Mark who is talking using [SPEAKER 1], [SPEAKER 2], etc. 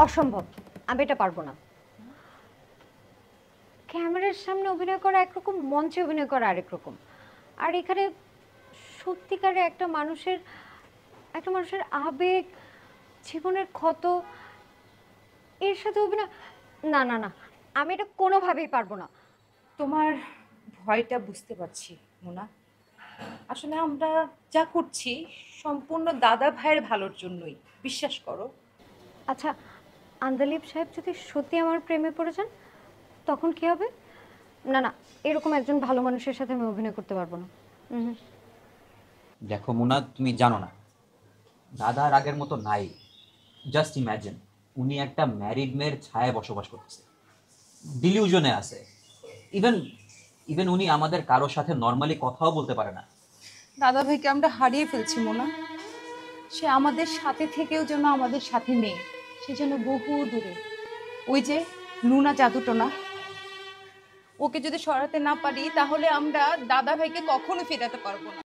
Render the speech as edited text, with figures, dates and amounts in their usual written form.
[SPEAKER 1] অসম্ভব, আমি এটা পারবো না। ক্যামেরার সামনে অভিনয় করা একরকম, মঞ্চে অভিনয় করা আরেক রকম। আর এখানে সত্যিকারে একটা মানুষের আবেগ, জীবনের ক্ষত, এর সাথে অভিনয়, না না না, আমি এটা কোনোভাবেই পারবো না।
[SPEAKER 2] তোমার ভয়টা বুঝতে পারছি মোনা। আসলে আমরা যা করছি সম্পূর্ণ দাদা ভাইয়ের ভালোর জন্যই, বিশ্বাস করো।
[SPEAKER 1] আচ্ছা, আন্দালিব সাহেব যদি সত্যি আমার প্রেমে পড়ে যান, তখন কি হবে? না না, এরকম একজন ভালো মানুষের সাথে আমি অভিনয় করতে পারবো না। হুম।
[SPEAKER 3] দেখো মুনা, তুমি জানো না, দাদা আর আগের মতো নাই। জাস্ট ইম্যাজিন, উনি একটা ম্যারিড মেয়ের ছায়ায় বসবাস করতেছে, ডিলিউশনে আছে। ইভেন ইভেন উনি আমাদের কারোর সাথে নর্মালি কথাও বলতে পারে না।
[SPEAKER 2] দাদা ভাইকে আমরা হারিয়ে ফেলছি মোনা। সে আমাদের সাথে থেকেও যেন আমাদের সাথে নেই, সে যেন বহু দূরে। ওই যে লুনা জাদুটোনা, ওকে যদি সরাতে না পারি তাহলে আমরা দাদা ভাইকে কখনো ফেরাতে পারবো না।